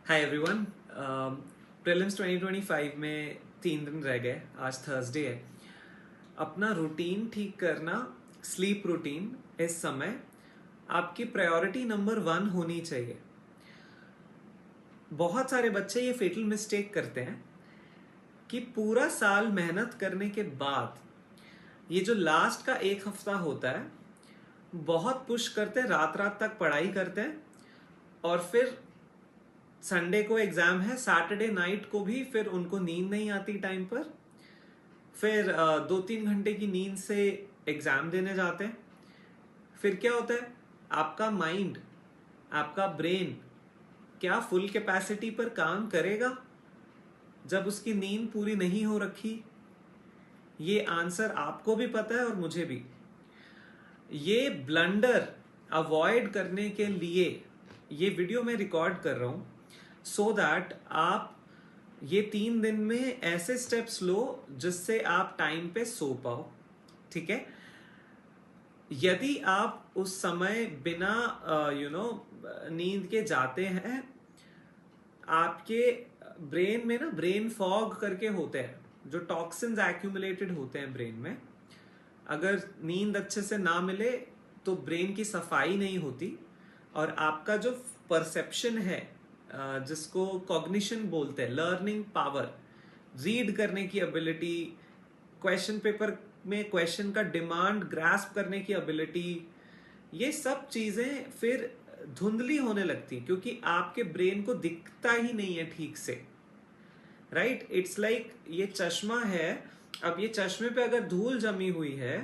Hi everyone. Prelims 2025 में 3 दिन रह गए। आज थर्सडे है। अपना रूटीन ठीक करना, स्लीप रूटीन इस समय आपकी प्रायोरिटी नंबर 1 होनी चाहिए। बहुत सारे बच्चे ये फेटल मिस्टेक करते हैं कि पूरा साल मेहनत करने के बाद ये जो लास्ट का एक हफ्ता होता है बहुत पुश करते हैं, रात रात तक पढ़ाई करते हैं और फिर संडे को एग्जाम है, सैटरडे नाइट को भी फिर उनको नींद नहीं आती टाइम पर। फिर 2-3 घंटे की नींद से एग्जाम देने जाते हैं। फिर क्या होता है, आपका माइंड, आपका ब्रेन क्या फुल कैपेसिटी पर काम करेगा जब उसकी नींद पूरी नहीं हो रखी? ये आंसर आपको भी पता है और मुझे भी। ये ब्लंडर अवॉइड करने के लिए ये वीडियो मैं रिकॉर्ड कर रहा हूँ, सो दैट आप ये 3 दिन में ऐसे स्टेप्स लो जिससे आप टाइम पे सो पाओ। ठीक है? यदि आप उस समय बिना नींद के जाते हैं, आपके ब्रेन में ना ब्रेन फॉग करके होते हैं, जो टॉक्सिन्स एक्यूमुलेटेड होते हैं ब्रेन में। अगर नींद अच्छे से ना मिले तो ब्रेन की सफाई नहीं होती और आपका जो परसेप्शन है, जिसको कॉग्निशन बोलते हैं, लर्निंग पावर, रीड करने की एबिलिटी, क्वेश्चन पेपर में क्वेश्चन का डिमांड ग्रास्प करने की एबिलिटी, ये सब चीजें फिर धुंधली होने लगती क्योंकि आपके ब्रेन को दिखता ही नहीं है ठीक से। राइट? इट्स लाइक ये चश्मा है। अब ये चश्मे पे अगर धूल जमी हुई है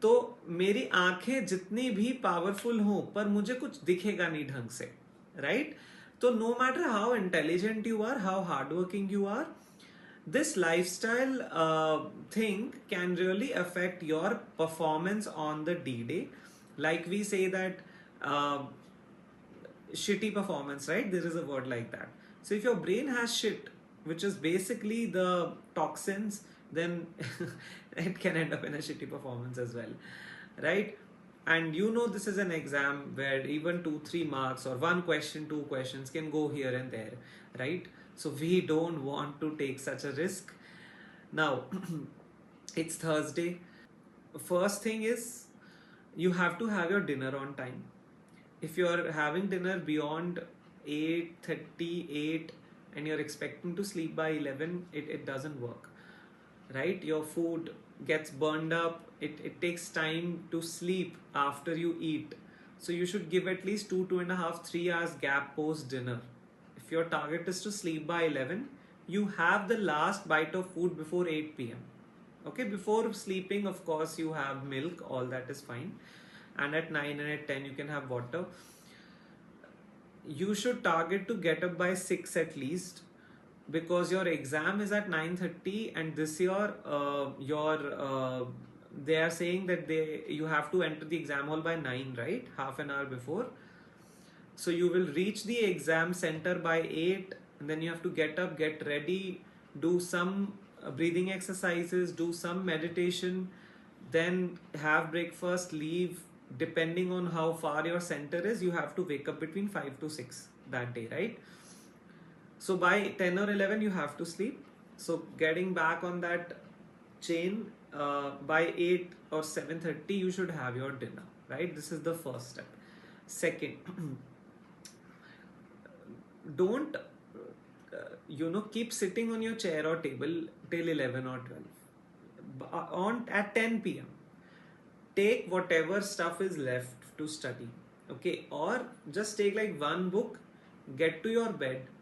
तो मेरी आंखें जितनी भी पावरफुल हो पर मुझे कुछ दिखेगा नहीं ढंग से। राइट? तो no matter how intelligent you are, how hard working you are, this lifestyle thing can really affect your performance on the D-Day. Like we say that shitty performance, right? There is a word like that. So if your brain has shit, which is basically the toxins, then it can end up in a shitty performance as well, right? And this is an exam where even 2-3 marks or one question, 2 questions can go here and there, right? So we don't want to take such a risk. Now it's Thursday. First thing is, you have to have your dinner on time. If you're having dinner beyond 8:38 and you're expecting to sleep by 11, it doesn't work, right? Your food gets burned up. It takes time to sleep after you eat. So you should give at least 2.5-3 hours gap post dinner. If your target is to sleep by 11, you have the last bite of food before 8 p.m. Okay, before sleeping, of course, you have milk, all that is fine. And at 9 and at 10, you can have water. You should target to get up by 6 at least, because your exam is at 9:30 and this year they are saying that you have to enter the exam hall by 9, right? Half an hour before. So you will reach the exam center by 8, and then you have to get up, get ready, do some breathing exercises, do some meditation, then have breakfast, leave. Depending on how far your center is, you have to wake up between 5 to 6 that day, right? So by 10 or 11 you have to sleep. So getting back on that chain, by 8 or 7:30 you should have your dinner, right? This is the first step. Second, don't keep sitting on your chair or table till 11 or 12. At 10 p.m. take whatever stuff is left to study, okay? Or just take like one book, get to your bed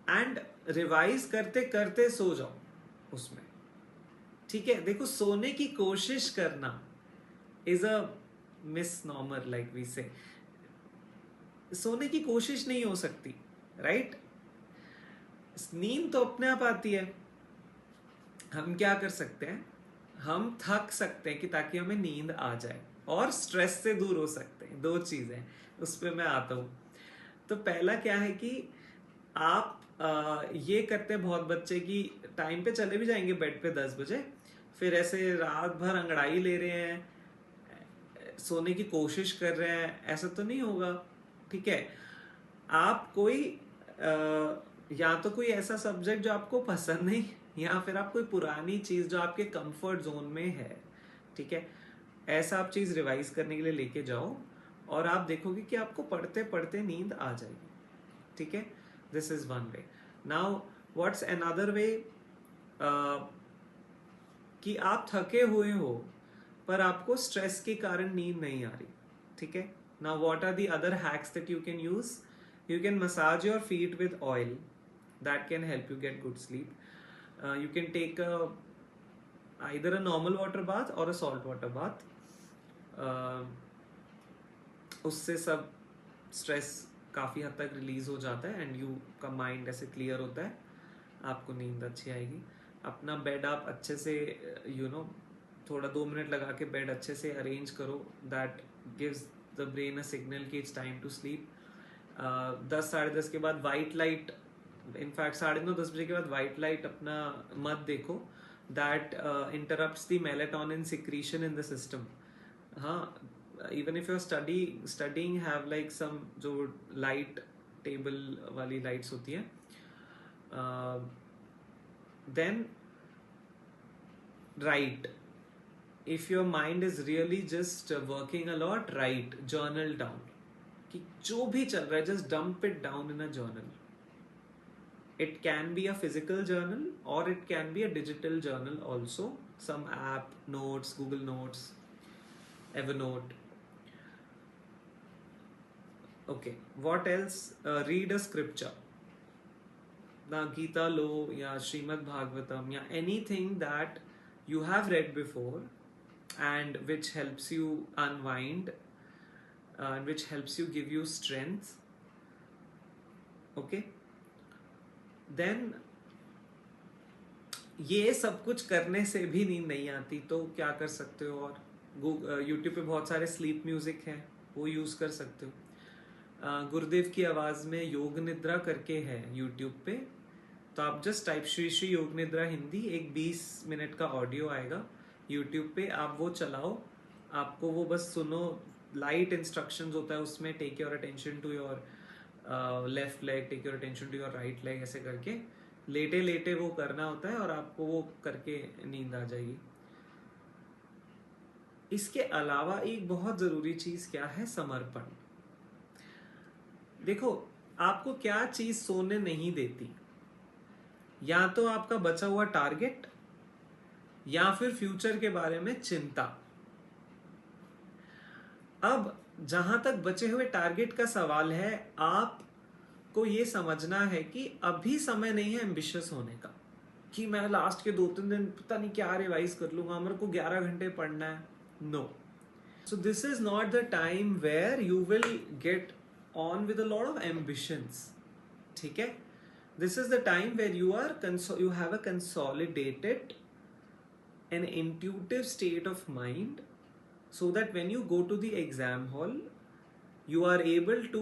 and revise करते करते सो जाओ उसमें। ठीक है? देखो, सोने की कोशिश करना इज अ मिसनॉमर, लाइक वी से। सोने की कोशिश नहीं हो सकती, राइट? नींद तो अपने आप आती है। हम क्या कर सकते हैं, हम थक सकते हैं कि ताकि हमें नींद आ जाए, और स्ट्रेस से दूर हो सकते हैं। 2 चीजें उस पर मैं आता हूं। तो पहला क्या है कि आप ये करते हैं बहुत बच्चे की टाइम पे चले भी जाएंगे बेड पे 10 बजे, फिर ऐसे रात भर अंगड़ाई ले रहे हैं, सोने की कोशिश कर रहे हैं। ऐसा तो नहीं होगा, ठीक है? आप कोई या तो कोई ऐसा सब्जेक्ट जो आपको पसंद नहीं, या फिर आप कोई पुरानी चीज जो आपके कंफर्ट जोन में है, ठीक है, ऐसा आप चीज रिवाइज करने के लिए लेके जाओ और आप देखोगे कि आपको पढ़ते पढ़ते नींद आ जाएगी, ठीक है। This is one way. Now what's another way, कि आप थके हुए हो पर आपको स्ट्रेस के कारण नींद नहीं आ रही, ठीक है। Now what are the other hacks that you can use? You can massage your feet with oil, that can help you get good sleep. You can take either a normal water bath or a salt water bath. उससे सब stress काफ़ी हद तक release हो जाता है and you का mind ऐसे क्लियर होता है, आपको नींद अच्छी आएगी. अपना बेड आप अच्छे से थोड़ा 2 मिनट लगा के बेड अच्छे से अरेंज करो, that gives the brain a signal कि इट्स टाइम टू स्लीप. 10 साढ़े 10 के बाद वाइट लाइट, इनफैक्ट 9:30-10 बजे के बाद वाइट लाइट अपना मत देखो, that interrupts the melatonin secretion in the system. हाँ, even if you are studying have like some जो लाइट टेबल वाली लाइट्स होती है, then right. If your mind is really just working a lot, right, journal down कि जो भी चल रहा है, just dump it down in a journal. It can be a physical journal or it can be a digital journal also. Some app, notes, Google Notes, Evernote. Okay, what else? Read a scripture. The Gita lo ya Srimad Bhagavatam ya anything that you have read before and which helps you unwind and which helps you give you strength. Okay. Then ये सब कुछ करने से भी नींद नहीं आती तो क्या कर सकते हो? और यूट्यूब पे बहुत सारे स्लीप म्यूजिक हैं, वो यूज कर सकते हो. गुरुदेव की आवाज में योग निद्रा करके है यूट्यूब पे, तो आप जस्ट टाइप श्री श्री योग निद्रा हिंदी, एक 20 मिनट का ऑडियो आएगा यूट्यूब पे, आप वो चलाओ, आपको वो बस सुनो. लाइट इंस्ट्रक्शंस होता है उसमें, take your attention to your left leg, take your attention to your right leg, ऐसे करके लेटे लेटे वो करना होता है और आपको वो करके नींद आ जाएगी. इसके अलावा एक बहुत जरूरी चीज क्या है? समर्पण. देखो, आपको क्या चीज सोने नहीं देती? या तो आपका बचा हुआ टारगेट या फिर फ्यूचर के बारे में चिंता. अब जहां तक बचे हुए टारगेट का सवाल है, आपको ये समझना है कि अभी समय नहीं है एम्बिशियस होने का कि मैं लास्ट के 2-3 दिन पता नहीं क्या रिवाइज कर लूंगा, मेरे को 11 घंटे पढ़ना है. No. So this is not the time where you will get on with a lot of ambitions. ठीक है, this is the time where you have a consolidated an intuitive state of mind, so that when you go to the exam hall you are able to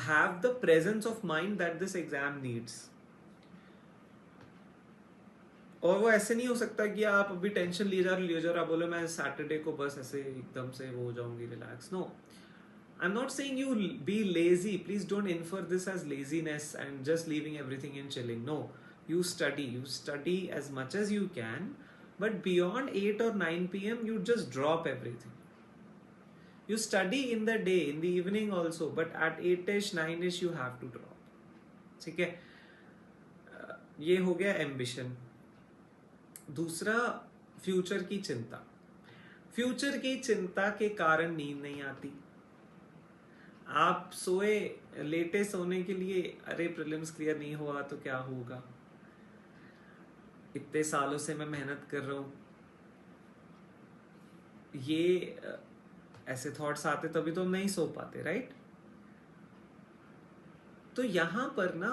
have the presence of mind that this exam needs. और वो ऐसे नहीं हो सकता कि आप अभी tension लिए जा रहे आप बोले मैं सैटरडे को बस ऐसे एकदम से वो हो जाऊंगी, relax. No, I am not saying you be lazy. Please don't infer this as laziness and just leaving everything and chilling. No, you study as much as you can, but beyond 8 or 9 p.m. you just drop everything. You study in the day, in the evening also, but at 8ish 9ish you have to drop. ठीक है, ये हो गया ambition. दूसरा, future की चिंता. Future की चिंता के कारण नींद नहीं आती. आप सोए, लेटे सोने के लिए, अरे प्रीलिम्स क्लियर नहीं हुआ तो क्या होगा, इतने सालों से मैं मेहनत कर रहा हूं, ये ऐसे थॉट्स आते तभी तो हम नहीं सो पाते, राइट? तो यहां पर ना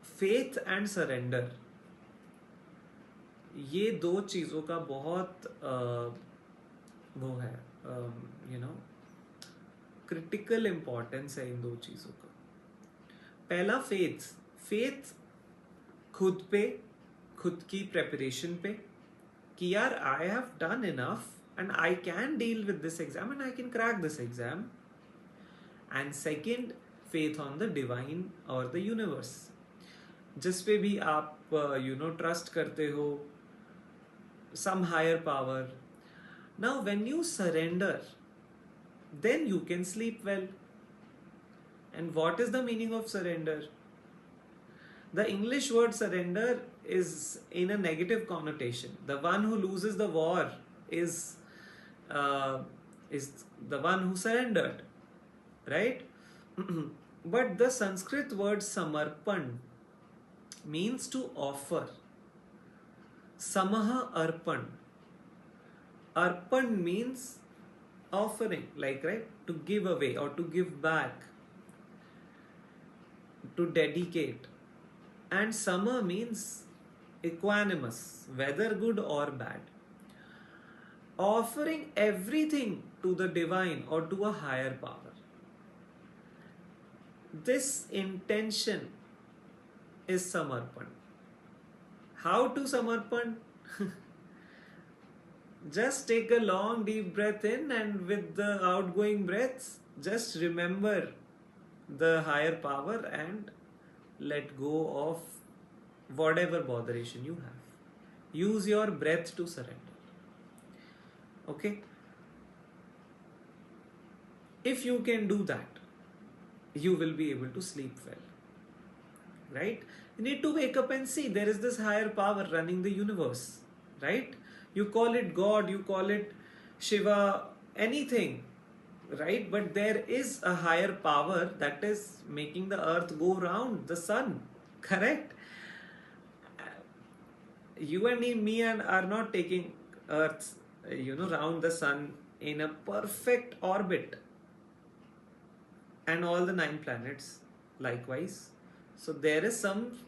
फेथ एंड सरेंडर, ये 2 चीजों का बहुत वो है, क्रिटिकल इंपॉर्टेंस है इन 2 चीजों का. पहला फेथ खुद पे, खुद की प्रेपरेशन पे, कि यार I have done enough and I can deal with this exam and I can crack this exam. And second, faith on the divine or the universe. जिस पे भी आप trust करते हो, some higher power. Now when you surrender, then you can sleep well. And what is the meaning of surrender? The English word surrender is in a negative connotation. The one who loses the war is the one who surrendered, right? But the Sanskrit word samarpan means to offer. Samaha arpan. Arpan means offering, like, right? To give away or to give back, to dedicate. And sama means equanimous, whether good or bad. Offering everything to the divine or to a higher power. This intention is samarpan. How to samarpan? Just take a long deep breath in, and with the outgoing breaths, just remember the higher power and let go of whatever botheration you have. Use your breath to surrender. Okay? If you can do that, you will be able to sleep well. Right? You need to wake up and see there is this higher power running the universe. Right? You call it God, you call it Shiva, anything. Right? But there is a higher power that is making the earth go round the sun. Correct? You and me are not taking earth, round the sun in a perfect orbit. And all the 9 planets likewise. So there is some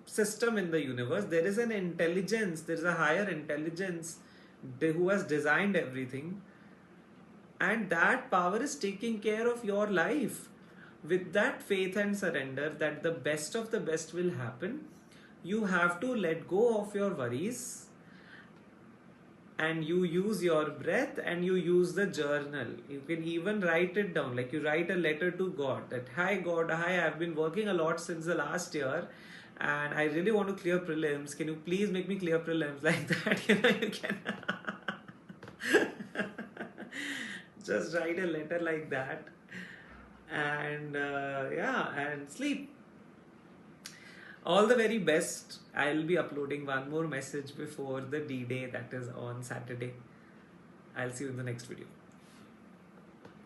system in the universe. There is an intelligence. There is a higher intelligence who has designed everything. And that power is taking care of your life. With that faith and surrender that the best of the best will happen, you have to let go of your worries, and you use your breath, and you use the journal. You can even write it down, like you write a letter to God that, hi God, hi, I've been working a lot since the last year and I really want to clear prelims. Can you please make me clear prelims? Like that, you can just write a letter like that, and and sleep. All the very best. I'll be uploading one more message before the D-Day, that is on Saturday. I'll see you in the next video.